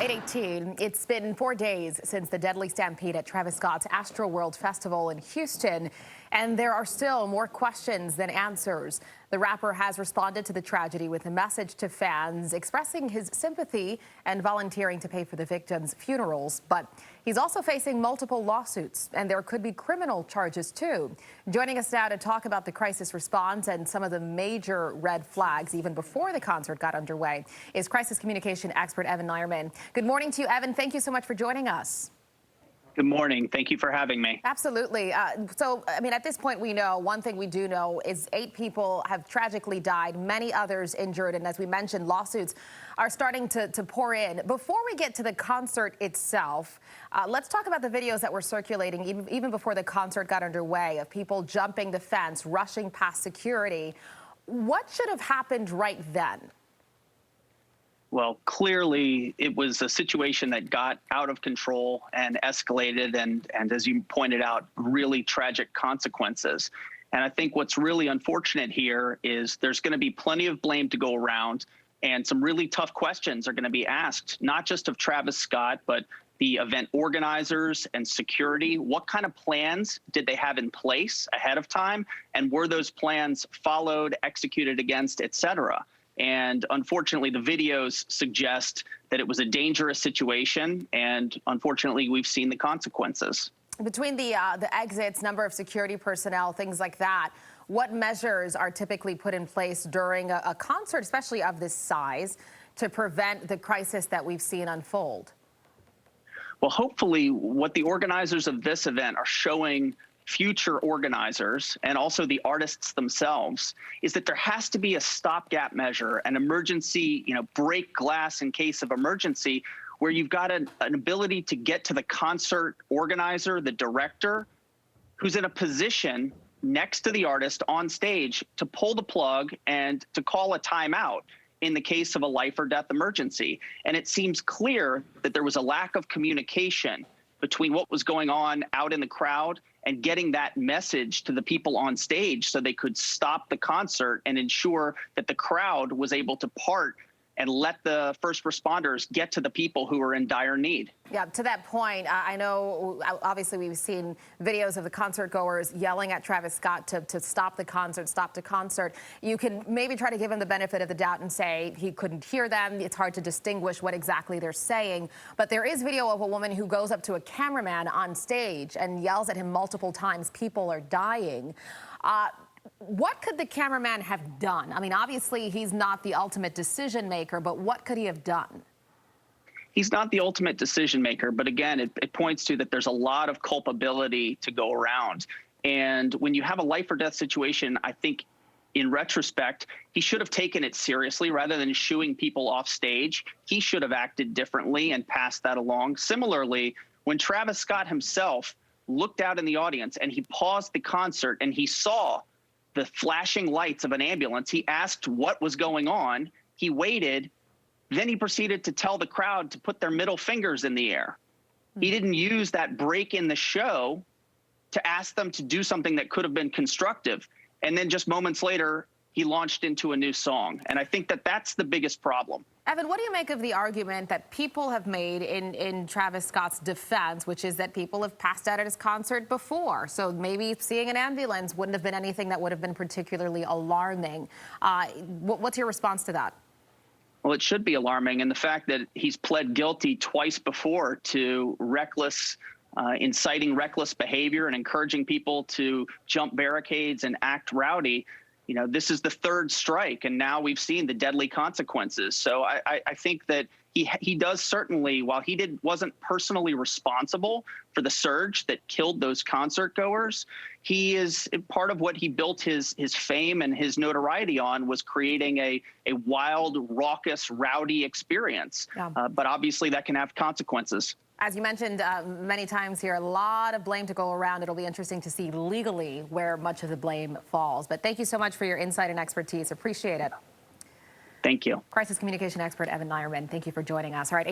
8:18. It's been 4 days since the deadly stampede at Travis Scott's Astroworld Festival in Houston, and there are still more questions than answers. The rapper has responded to the tragedy with a message to fans, expressing his sympathy and volunteering to pay for the victims' funerals. But he's also facing multiple lawsuits, and there could be criminal charges too. Joining us now to talk about the crisis response and some of the major red flags even before the concert got underway is crisis communication expert Evan Nierman. Good morning to you, Evan. Thank you so much for joining us. Good morning. Thank you for having me. Absolutely. At this point, we know one thing we do know is 8 people have tragically died, many others injured. And as we mentioned, lawsuits are starting to pour in. Before we get to the concert itself, let's talk about the videos that were circulating even before the concert got underway of people jumping the fence, rushing past security. What should have happened right then? Well, clearly it was a situation that got out of control and escalated and as you pointed out, really tragic consequences. And I think what's really unfortunate here is there's going to be plenty of blame to go around, and some really tough questions are going to be asked, not just of Travis Scott, but the event organizers and security. What kind of plans did they have in place ahead of time? And were those plans followed, executed against, et cetera? And unfortunately, the videos suggest that it was a dangerous situation, and unfortunately, we've seen the consequences. Between the exits, number of security personnel, things like that, what measures are typically put in place during a concert, especially of this size, to prevent the crisis that we've seen unfold? Well, hopefully, what the organizers of this event are showing future organizers and also the artists themselves is that there has to be a stopgap measure, an emergency, break glass in case of emergency, where you've got an ability to get to the concert organizer, the director, who's in a position next to the artist on stage to pull the plug and to call a timeout in the case of a life or death emergency. And it seems clear that there was a lack of communication between what was going on out in the crowd and getting that message to the people on stage so they could stop the concert and ensure that the crowd was able to part and let the first responders get to the people who are in dire need. Yeah, to that point, I know obviously we've seen videos of the concert goers yelling at Travis Scott to stop the concert. You can maybe try to give him the benefit of the doubt and say he couldn't hear them. It's hard to distinguish what exactly they're saying. But there is video of a woman who goes up to a cameraman on stage and yells at him multiple times, "People are dying." What could the cameraman have done? I mean, obviously, he's not the ultimate decision maker, but what could he have done? He's not the ultimate decision maker, but again, it points to that there's a lot of culpability to go around. And when you have a life or death situation, I think in retrospect, he should have taken it seriously rather than shooing people off stage. He should have acted differently and passed that along. Similarly, when Travis Scott himself looked out in the audience and he paused the concert and he saw the flashing lights of an ambulance, he asked what was going on. He waited. Then he proceeded to tell the crowd to put their middle fingers in the air. He didn't use that break in the show to ask them to do something that could have been constructive. And then just moments later, he launched into a new song. And I think that that's the biggest problem. Evan, what do you make of the argument that people have made in Travis Scott's defense, which is that people have passed out at his concert before? So maybe seeing an ambulance wouldn't have been anything that would have been particularly alarming. What's your response to that? Well, it should be alarming. And the fact that he's pled guilty twice before to inciting reckless behavior and encouraging people to jump barricades and act rowdy. This is the third strike, and now we've seen the deadly consequences. So I think that he does certainly, while he wasn't personally responsible for the surge that killed those concert goers, he is part of what he built his fame and his notoriety on was creating a wild, raucous, rowdy experience. Yeah. But obviously that can have consequences. As you mentioned many times here, a lot of blame to go around. It'll be interesting to see legally where much of the blame falls. But thank you so much for your insight and expertise. Appreciate it. Thank you. Crisis communication expert Evan Nierman, thank you for joining us. All right.